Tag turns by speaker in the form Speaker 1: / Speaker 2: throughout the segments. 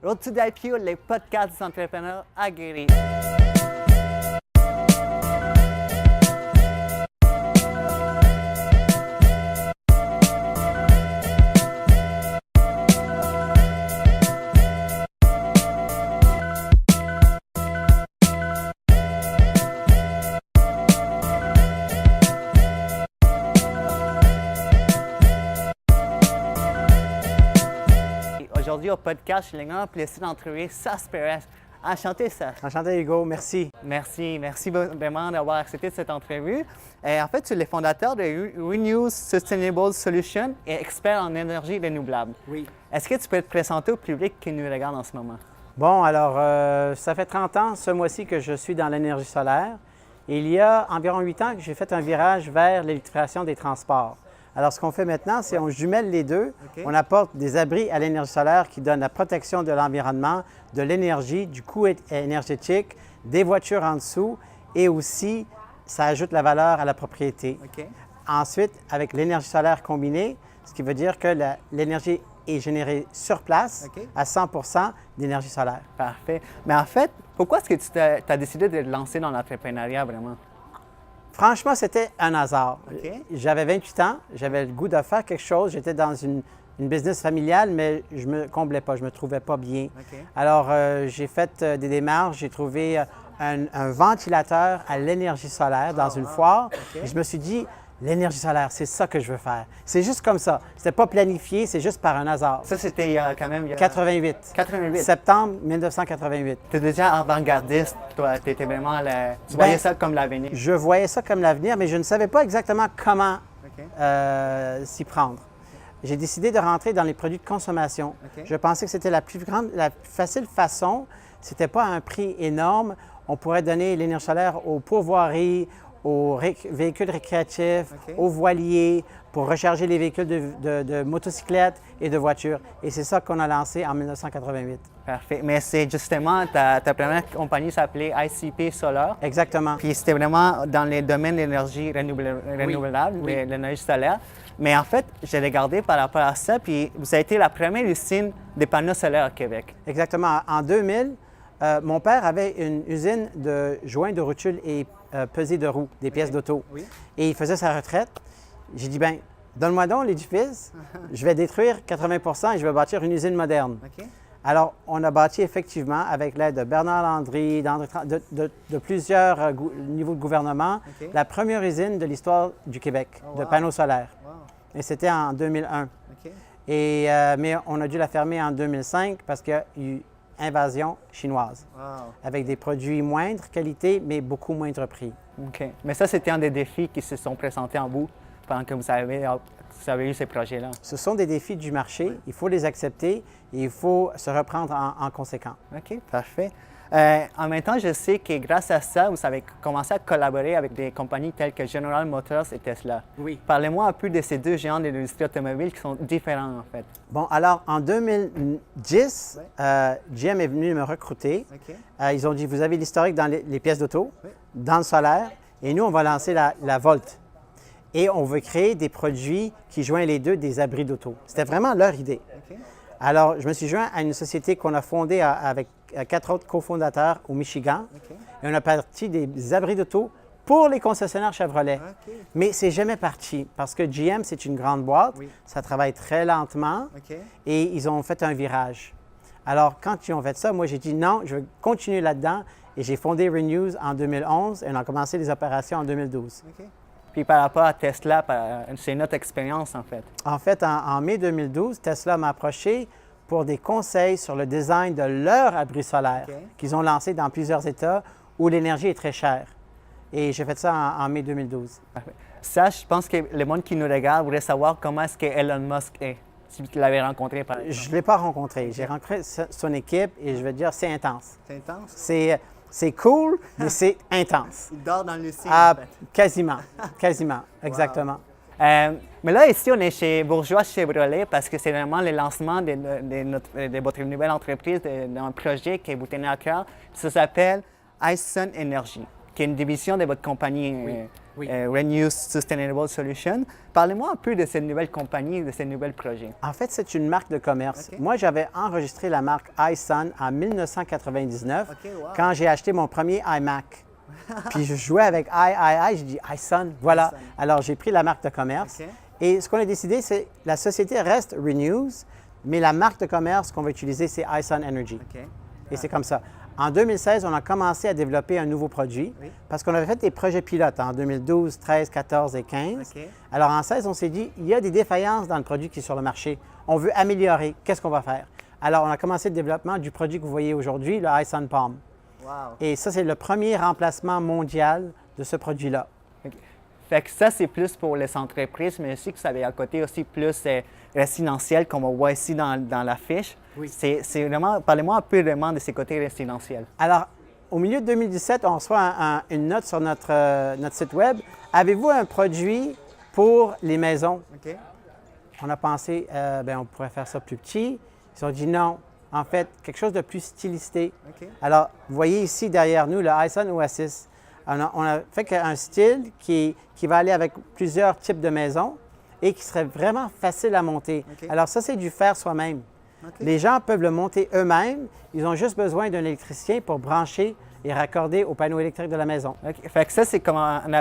Speaker 1: Road to the IPO, les podcasts des entrepreneurs aguerris. Aujourd'hui au podcast, j'ai le grand plaisir d'entrevuer Sas Perez. Enchanté, Sas.
Speaker 2: Enchanté, Hugo. Merci.
Speaker 1: Merci vraiment d'avoir accepté cette entrevue. En fait, tu es le fondateur de Renew Sustainable Solutions et expert en énergie renouvelable.
Speaker 2: Oui.
Speaker 1: Est-ce que tu peux te présenter au public qui nous regarde en ce moment?
Speaker 2: Bon, alors, ça fait 30 ans ce mois-ci que je suis dans l'énergie solaire. Et il y a environ 8 ans que j'ai fait un virage vers l'électrification des transports. Alors, ce qu'on fait maintenant, c'est on jumelle les deux. Okay. On apporte des abris à l'énergie solaire qui donnent la protection de l'environnement, de l'énergie, du coût énergétique, des voitures en dessous et aussi, ça ajoute la valeur à la propriété.
Speaker 1: Okay.
Speaker 2: Ensuite, avec l'énergie solaire combinée, ce qui veut dire que l'énergie est générée sur place à 100 d'énergie solaire.
Speaker 1: Parfait. Mais en fait, pourquoi est-ce que tu as décidé de te lancer dans l'entrepreneuriat vraiment?
Speaker 2: Franchement, c'était un hasard.
Speaker 1: Okay.
Speaker 2: J'avais 28 ans, j'avais le goût de faire quelque chose. J'étais dans une business familiale, mais je ne me comblais pas, je ne me trouvais pas bien.
Speaker 1: Okay.
Speaker 2: Alors, j'ai fait des démarches, j'ai trouvé un ventilateur à l'énergie solaire dans une foire.
Speaker 1: Okay.
Speaker 2: Et je me suis dit, l'énergie solaire, c'est ça que je veux faire. C'est juste comme ça. C'était pas planifié, c'est juste par un hasard.
Speaker 1: Ça, c'était quand même...
Speaker 2: 88.
Speaker 1: 88.
Speaker 2: Septembre 1988.
Speaker 1: Tu es déjà avant-gardiste, toi. Tu étais vraiment... Tu voyais ça comme l'avenir.
Speaker 2: Je voyais ça comme l'avenir, mais je ne savais pas exactement comment s'y prendre. J'ai décidé de rentrer dans les produits de consommation. Okay. Je pensais que c'était la plus facile façon. C'était pas à un prix énorme. On pourrait donner l'énergie solaire aux pourvoiries, aux véhicules récréatifs, aux voiliers, pour recharger les véhicules de motocyclettes et de voitures. Et c'est ça qu'on a lancé en 1988.
Speaker 1: Parfait. Mais c'est justement, ta première compagnie s'appelait ICP Solar.
Speaker 2: Exactement.
Speaker 1: Puis c'était vraiment dans les domaines d'énergie renouvelable,
Speaker 2: oui.
Speaker 1: l'énergie solaire. Mais en fait, j'ai regardé par rapport à ça, puis vous avez été la première usine de panneaux solaires au Québec.
Speaker 2: Exactement. En 2000, mon père avait une usine de joints de rotule et pesées de roues, des pièces d'auto.
Speaker 1: Oui.
Speaker 2: Et il faisait sa retraite. J'ai dit, bien, donne-moi donc l'édifice, je vais détruire 80 et je vais bâtir une usine moderne.
Speaker 1: Okay.
Speaker 2: Alors, on a bâti effectivement, avec l'aide de Bernard Landry, de plusieurs niveaux de gouvernement, la première usine de l'histoire du Québec de panneaux solaires.
Speaker 1: Wow.
Speaker 2: Et c'était en 2001. Et, mais on a dû la fermer en 2005 parce qu'il y a eu invasion chinoise, avec des produits moindre qualité, mais beaucoup moindre prix.
Speaker 1: OK. Mais ça, c'était un des défis qui se sont présentés en vous pendant que vous avez eu ces projets-là.
Speaker 2: Ce sont des défis du marché. Oui. Il faut les accepter et il faut se reprendre en conséquent.
Speaker 1: OK, parfait. En même temps, je sais que grâce à ça, vous avez commencé à collaborer avec des compagnies telles que General Motors et Tesla.
Speaker 2: Oui.
Speaker 1: Parlez-moi un peu de ces deux géants de l'industrie automobile qui sont différents, en fait.
Speaker 2: Bon, alors, en 2010, GM est venu me recruter. Ils ont dit, vous avez l'historique dans les pièces d'auto, dans le solaire, et nous, on va lancer la Volt. Et on veut créer des produits qui joignent les deux, des abris d'auto. C'était vraiment leur idée. Alors, je me suis joint à une société qu'on a fondée avec 4 autres cofondateurs au Michigan. Et on a parti des abris d'auto pour les concessionnaires Chevrolet. Mais c'est jamais parti parce que GM, c'est une grande boîte. Ça travaille très lentement et ils ont fait un virage. Alors, quand ils ont fait ça, moi, j'ai dit non, je vais continuer là-dedans. Et j'ai fondé Renew en 2011 et on a commencé les opérations en 2012.
Speaker 1: Puis par rapport à Tesla, c'est notre expérience, en fait.
Speaker 2: En fait, en mai 2012, Tesla m'a approché pour des conseils sur le design de leur abri solaire qu'ils ont lancé dans plusieurs États où l'énergie est très chère. Et j'ai fait ça en mai 2012.
Speaker 1: Ça, je pense que le monde qui nous regarde voudrait savoir comment est-ce que Elon Musk est, si tu l'avais rencontré, par exemple.
Speaker 2: Je ne l'ai pas rencontré. J'ai rencontré son équipe et je vais dire, c'est intense.
Speaker 1: C'est intense?
Speaker 2: C'est cool, mais c'est intense.
Speaker 1: Il dort dans le ciel.
Speaker 2: Ah, quasiment, exactement.
Speaker 1: Mais là, ici, on est chez Bourgeois Chevrolet parce que c'est vraiment le lancement de votre nouvelle entreprise, d'un projet que vous tenez à cœur. Ça s'appelle iSun Energy. qui est une division de votre compagnie,
Speaker 2: Oui.
Speaker 1: Renew Sustainable Solutions. Parlez-moi un peu de cette nouvelle compagnie, de ces nouveaux projets.
Speaker 2: En fait, c'est une marque de commerce.
Speaker 1: OK.
Speaker 2: Moi, j'avais enregistré la marque iSun en 1999
Speaker 1: OK, wow.
Speaker 2: quand j'ai acheté mon premier iMac. Puis je jouais avec j'ai dit iSun, voilà.
Speaker 1: iSun.
Speaker 2: Alors, j'ai pris la marque de commerce.
Speaker 1: OK.
Speaker 2: Et ce qu'on a décidé, c'est la société reste Renews, mais la marque de commerce qu'on va utiliser, c'est iSun Energy.
Speaker 1: OK.
Speaker 2: Et c'est comme ça. En 2016, on a commencé à développer un nouveau produit
Speaker 1: Oui.
Speaker 2: parce qu'on avait fait des projets pilotes en 2012, 13, 14 et 15.
Speaker 1: OK.
Speaker 2: Alors en 16, on s'est dit, il y a des défaillances dans le produit qui est sur le marché. On veut améliorer. Qu'est-ce qu'on va faire? Alors on a commencé le développement du produit que vous voyez aujourd'hui, le iSun Palm.
Speaker 1: Wow.
Speaker 2: Et ça, c'est le premier remplacement mondial de ce produit-là.
Speaker 1: OK. Fait que ça, c'est plus pour les entreprises, mais aussi que ça avait à côté aussi plus résidentiel, comme on voit ici dans la fiche.
Speaker 2: Oui.
Speaker 1: C'est vraiment, parlez-moi un peu vraiment de ces côtés résidentiels.
Speaker 2: Alors, au milieu de 2017, on reçoit une note sur notre site Web. Avez-vous un produit pour les maisons?
Speaker 1: OK.
Speaker 2: On a pensé, on pourrait faire ça plus petit. Ils ont dit non. En fait, quelque chose de plus stylisé.
Speaker 1: OK.
Speaker 2: Alors, vous voyez ici derrière nous le iSun Oasis. On a fait un style qui va aller avec plusieurs types de maisons et qui serait vraiment facile à monter.
Speaker 1: OK.
Speaker 2: Alors, ça, c'est du faire soi-même.
Speaker 1: OK.
Speaker 2: Les gens peuvent le monter eux-mêmes. Ils ont juste besoin d'un électricien pour brancher et raccorder au panneau électrique de la maison.
Speaker 1: OK. Fait que ça, c'est comme un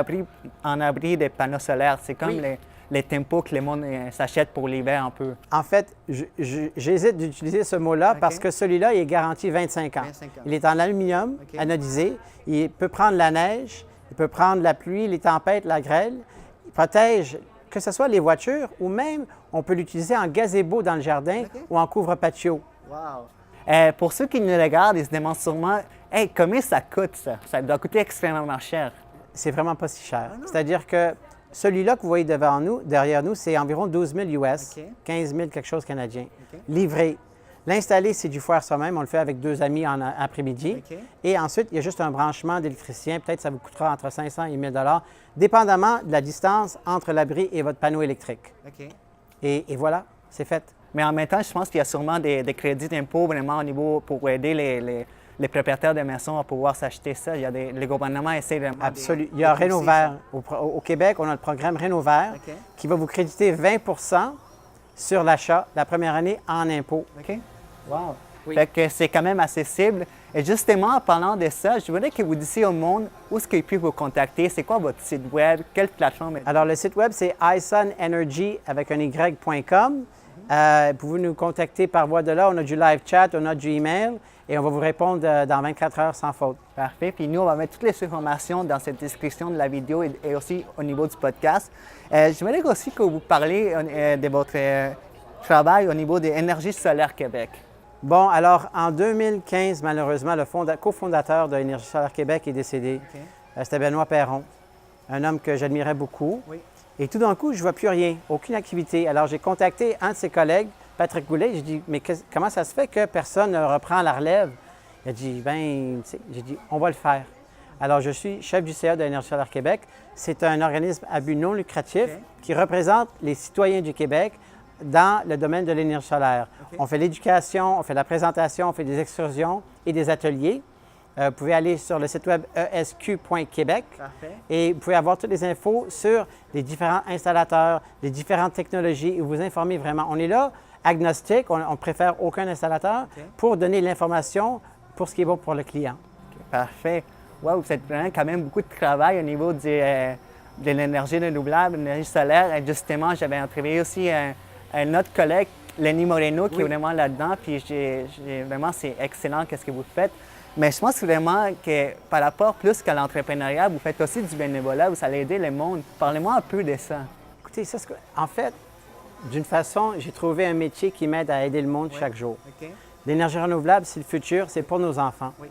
Speaker 1: abri des panneaux solaires. C'est comme
Speaker 2: Oui.
Speaker 1: les tempos que le monde s'achète pour l'hiver un peu.
Speaker 2: En fait, j'hésite d'utiliser ce mot-là
Speaker 1: OK.
Speaker 2: parce que celui-là, il est garanti 25 ans.
Speaker 1: 25 ans.
Speaker 2: Il est en aluminium,
Speaker 1: OK.
Speaker 2: anodisé. Il peut prendre la neige, il peut prendre la pluie, les tempêtes, la grêle. Il protège que ce soit les voitures ou même on peut l'utiliser en gazebo dans le jardin
Speaker 1: OK.
Speaker 2: ou en couvre-patio.
Speaker 1: Wow. Pour ceux qui nous regardent, ils se demandent sûrement, hey, combien ça coûte ça? Ça doit coûter extrêmement cher.
Speaker 2: C'est vraiment pas si cher. C'est-à-dire que celui-là que vous voyez derrière nous, c'est environ 12 000 US,
Speaker 1: OK.
Speaker 2: 15 000 quelque chose canadien,
Speaker 1: OK.
Speaker 2: livré. L'installer, c'est du faire soi-même. On le fait avec 2 amis en après-midi.
Speaker 1: OK.
Speaker 2: Et ensuite, il y a juste un branchement d'électricien. Peut-être ça vous coûtera entre 500 et 1 000 dépendamment de la distance entre l'abri et votre panneau électrique.
Speaker 1: OK.
Speaker 2: Et voilà, c'est fait.
Speaker 1: Mais en même temps, je pense qu'il y a sûrement des crédits d'impôt vraiment au niveau pour aider les propriétaires de maisons à pouvoir s'acheter ça. Il y a le gouvernement essaie de...
Speaker 2: Absolument. Il y a Rénovert. Au Québec, on a le programme Rénovert
Speaker 1: OK.
Speaker 2: qui va vous créditer 20 sur l'achat la première année en impôt.
Speaker 1: OK. Wow.
Speaker 2: Oui.
Speaker 1: Fait que c'est quand même accessible. Et justement, en parlant de ça, je voudrais que vous disiez au monde où est-ce qu'ils peuvent vous contacter. C'est quoi votre site web? Quelle plateforme?
Speaker 2: Alors, le site web, c'est isunenergy avec un y.com. Vous pouvez nous contacter par voie de là. On a du live chat, on a du email et on va vous répondre dans 24 heures sans faute.
Speaker 1: Parfait. Puis nous, on va mettre toutes les informations dans cette description de la vidéo et aussi au niveau du podcast. Je voudrais aussi que vous parliez de votre travail au niveau des énergies solaires Québec.
Speaker 2: Bon, alors, en 2015, malheureusement, le cofondateur de Énergie solaire Québec est décédé.
Speaker 1: OK.
Speaker 2: C'était Benoît Perron, un homme que j'admirais beaucoup.
Speaker 1: Oui.
Speaker 2: Et tout d'un coup, je ne vois plus rien, aucune activité. Alors, j'ai contacté un de ses collègues, Patrick Goulet. J'ai dit, mais comment ça se fait que personne ne reprend la relève? Il a dit, j'ai dit, on va le faire. Alors, je suis chef du CA de Énergie solaire Québec. C'est un organisme à but non lucratif
Speaker 1: OK.
Speaker 2: qui représente les citoyens du Québec dans le domaine de l'énergie solaire.
Speaker 1: OK.
Speaker 2: On fait l'éducation, on fait la présentation, on fait des excursions et des ateliers. Vous pouvez aller sur le site web esq.québec
Speaker 1: Parfait.
Speaker 2: et vous pouvez avoir toutes les infos sur les différents installateurs, les différentes technologies et vous informer vraiment. On est là, agnostique, on ne préfère aucun installateur
Speaker 1: OK.
Speaker 2: pour donner l'information pour ce qui est bon pour le client.
Speaker 1: OK. Parfait. Wow, vous faites vraiment quand même beaucoup de travail au niveau de l'énergie renouvelable, de l'énergie solaire. Et justement, j'avais interviewé aussi un autre collègue, Lenny Moreno, qui est vraiment là-dedans. Puis vraiment, c'est excellent ce que vous faites. Mais je pense vraiment que par rapport plus qu'à l'entrepreneuriat, vous faites aussi du bénévolat, vous allez aider le monde. Parlez-moi un peu de ça.
Speaker 2: Écoutez, en fait, d'une façon, j'ai trouvé un métier qui m'aide à aider le monde chaque jour.
Speaker 1: OK.
Speaker 2: L'énergie renouvelable, c'est le futur, c'est pour nos enfants.
Speaker 1: Oui.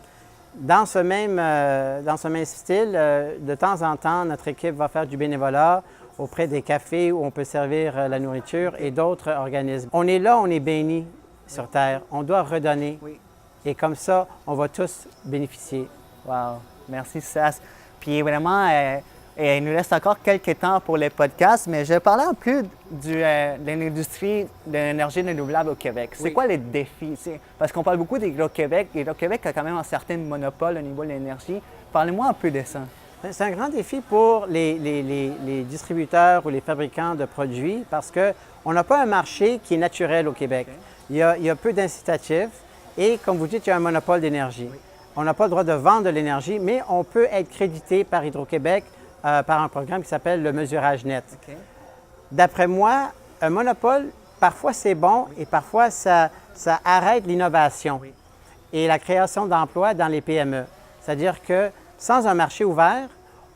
Speaker 2: Dans ce même style, de temps en temps, notre équipe va faire du bénévolat auprès des cafés où on peut servir la nourriture et d'autres organismes. On est là, on est bénis sur Terre. On doit redonner.
Speaker 1: Oui.
Speaker 2: Et comme ça, on va tous bénéficier.
Speaker 1: Wow. Merci, Sas. Puis vraiment, Et il nous reste encore quelques temps pour les podcasts, mais je vais parler un peu de l'industrie de l'énergie renouvelable au Québec. C'est quoi les défis? Parce qu'on parle beaucoup d'Hydro-Québec. Hydro-Québec a quand même un certain monopole au niveau de l'énergie. Parlez-moi un peu de ça.
Speaker 2: C'est un grand défi pour les distributeurs ou les fabricants de produits parce qu'on n'a pas un marché qui est naturel au Québec. Il y a peu d'incitatifs et, comme vous dites, il y a un monopole d'énergie. On n'a pas le droit de vendre de l'énergie, mais on peut être crédité par Hydro-Québec par un programme qui s'appelle le mesurage net. D'après moi, un monopole, parfois c'est bon et parfois ça arrête l'innovation et la création d'emplois dans les PME. C'est-à-dire que sans un marché ouvert,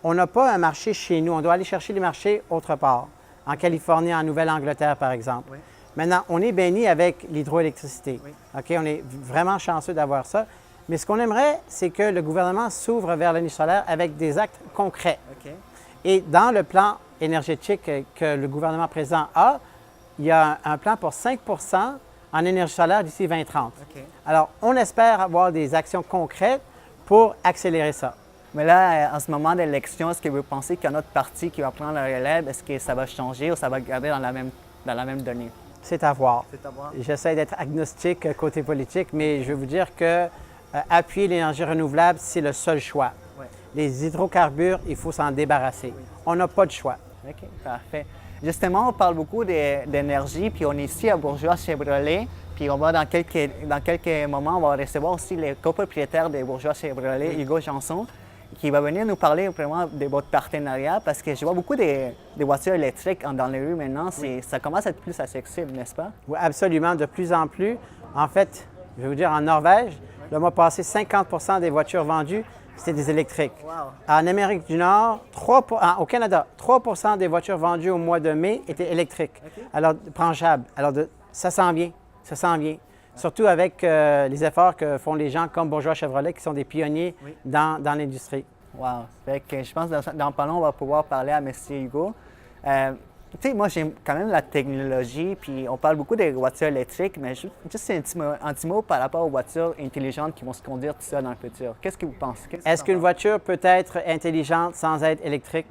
Speaker 2: on n'a pas un marché chez nous. On doit aller chercher les marchés autre part, en Californie, en Nouvelle-Angleterre, par exemple. Maintenant, on est béni avec l'hydroélectricité. OK? On est vraiment chanceux d'avoir ça. Mais ce qu'on aimerait, c'est que le gouvernement s'ouvre vers l'énergie solaire avec des actes concrets. Et dans le plan énergétique que le gouvernement présent a, il y a un plan pour 5 en énergie solaire d'ici 2030. Alors, on espère avoir des actions concrètes pour accélérer ça.
Speaker 1: Mais là, en ce moment d'élection, est-ce que vous pensez qu'il y a un autre parti qui va prendre la relève? Est-ce que ça va changer ou ça va garder dans la même donnée?
Speaker 2: C'est à voir.
Speaker 1: C'est à voir.
Speaker 2: J'essaie d'être agnostique côté politique, mais je vais vous dire que appuyer l'énergie renouvelable, c'est le seul choix. Les hydrocarbures, il faut s'en débarrasser. On n'a pas de choix.
Speaker 1: OK, parfait. Justement, on parle beaucoup d'énergie, puis on est ici à Bourgeois-Chevrolet, puis on va dans quelques moments, on va recevoir aussi le copropriétaire de Bourgeois-Chevrolet, Hugo Janson, qui va venir nous parler vraiment de votre partenariat, parce que je vois beaucoup des voitures électriques dans les rues maintenant. Ça commence à être plus accessible, n'est-ce pas?
Speaker 2: Oui, absolument, de plus en plus. En fait, je vais vous dire, en Norvège, le mois passé, 50 des voitures vendues, c'était des électriques. En Amérique du Nord, au Canada, 3 des voitures vendues au mois de mai étaient électriques, alors branchables. Alors, ça s'en vient, ça s'en vient. Surtout avec les efforts que font les gens comme Bourgeois Chevrolet, qui sont des pionniers dans l'industrie.
Speaker 1: Wow! Fait que je pense que dans pas long, on va pouvoir parler à M. Hugo. Tu sais, moi, j'aime quand même la technologie, puis on parle beaucoup des voitures électriques, mais juste un petit mot par rapport aux voitures intelligentes qui vont se conduire tout seul dans le futur. Qu'est-ce que vous pensez?
Speaker 2: Est-ce qu'une voiture peut être intelligente sans être électrique?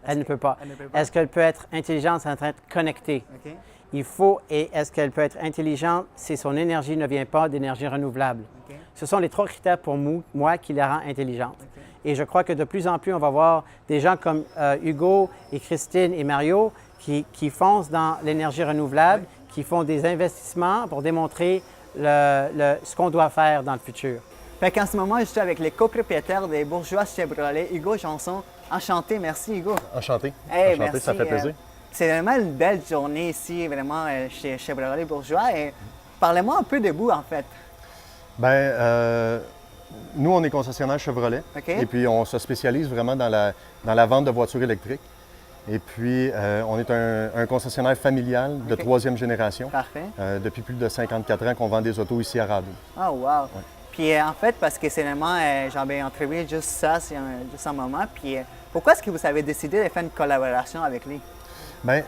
Speaker 2: Elle ne peut pas. Est-ce qu'elle peut être intelligente sans être connectée? Il faut, et est-ce qu'elle peut être intelligente si son énergie ne vient pas d'énergie renouvelable? Ce sont les 3 critères pour moi qui la rend intelligente. Et je crois que de plus en plus, on va voir des gens comme Hugo et Christine et Mario qui foncent dans l'énergie renouvelable, qui font des investissements pour démontrer ce qu'on doit faire dans le futur.
Speaker 1: Fait qu'en ce moment, je suis avec les copropriétaires des Bourgeois Chevrolet, Hugo Janson. Enchanté, merci Hugo.
Speaker 3: Enchanté.
Speaker 1: Hey,
Speaker 3: Enchanté,
Speaker 1: merci.
Speaker 3: Ça fait plaisir.
Speaker 1: C'est vraiment une belle journée ici, vraiment, chez Chevrolet Bourgeois. Et parlez-moi un peu de vous, en fait.
Speaker 3: Bien, nous, on est concessionnaire Chevrolet. Et puis, on se spécialise vraiment dans la vente de voitures électriques. Et puis, on est un concessionnaire familial de 3e génération.
Speaker 1: Parfait.
Speaker 3: Depuis plus de 54 ans qu'on vend des autos ici à Radoux.
Speaker 1: Ah, wow! Puis, en fait, parce que c'est vraiment, j'avais entrevu juste ça, c'est juste un moment. Puis, pourquoi est-ce que vous avez décidé de faire une collaboration avec lui?
Speaker 3: Bien,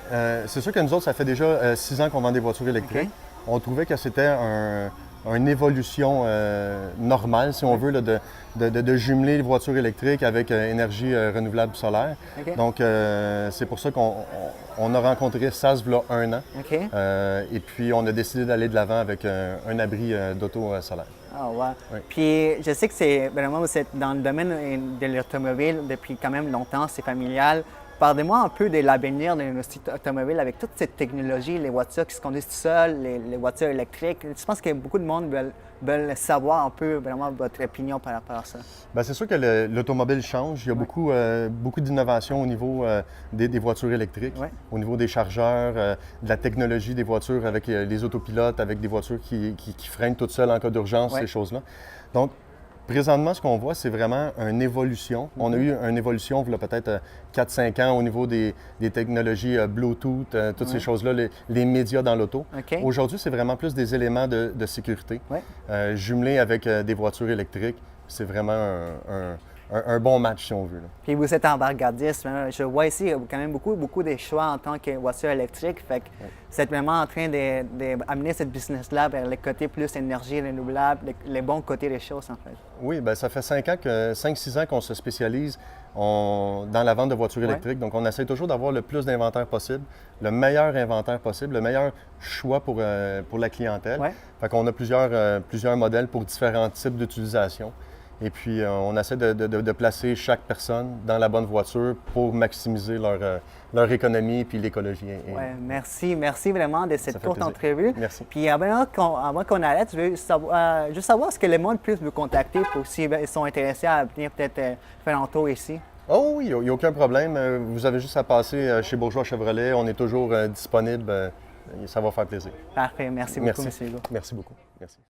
Speaker 3: c'est sûr que nous autres, ça fait déjà 6 ans qu'on vend des voitures électriques. On trouvait que c'était une évolution normale, si on veut, là, de jumeler les voitures électriques avec énergie renouvelable solaire. Donc, c'est pour ça qu'on a rencontré SAS il y a 1 an. Et puis, on a décidé d'aller de l'avant avec un abri d'auto solaire.
Speaker 1: Ah, ouais. Puis, je sais que c'est vraiment, vous êtes dans le domaine de l'automobile depuis quand même longtemps, c'est familial. Parlez-moi un peu de l'avenir de l'industrie automobile avec toute cette technologie, les voitures qui se conduisent tout seules, les voitures électriques. Je pense que beaucoup de monde veulent savoir un peu vraiment votre opinion par rapport à ça. Bien,
Speaker 3: c'est sûr que l'automobile change. Il y a beaucoup d'innovation au niveau des voitures électriques, au niveau des chargeurs, de la technologie des voitures avec les autopilotes, avec des voitures qui freinent toutes seules en cas d'urgence, ces choses-là. Donc, présentement, ce qu'on voit, c'est vraiment une évolution. On a eu une évolution, il y a peut-être 4-5 ans, au niveau des technologies Bluetooth, toutes ces choses-là, les médias dans l'auto. Aujourd'hui, c'est vraiment plus des éléments de sécurité, jumelés avec des voitures électriques. C'est vraiment un bon match, si on veut, là.
Speaker 1: Puis vous êtes avant-gardiste. Je vois ici quand même beaucoup de choix en tant que voiture électrique. Fait que vous êtes vraiment en train d'amener cette business-là vers le côté plus énergie renouvelable, les bons côtés des choses, en fait.
Speaker 3: Oui, bien, ça fait 5-6 ans qu'on se spécialise dans la vente de voitures électriques. Donc, on essaie toujours d'avoir le plus d'inventaire possible, le meilleur inventaire possible, le meilleur choix pour la clientèle.
Speaker 1: Ouais.
Speaker 3: Fait qu'on a plusieurs modèles pour différents types d'utilisation. Et puis, on essaie de placer chaque personne dans la bonne voiture pour maximiser leur économie puis l'écologie.
Speaker 1: Ouais, merci vraiment de cette courte entrevue.
Speaker 3: Merci.
Speaker 1: Puis avant qu'on arrête, je veux juste savoir est-ce que le monde puisse vous contacter pour s'ils sont intéressés à venir peut-être faire un tour ici.
Speaker 3: Oh oui, il n'y a aucun problème. Vous avez juste à passer chez Bourgeois Chevrolet. On est toujours disponible. Ça va faire plaisir.
Speaker 1: Parfait. Merci beaucoup, M. Hugo.
Speaker 3: Merci beaucoup. Merci.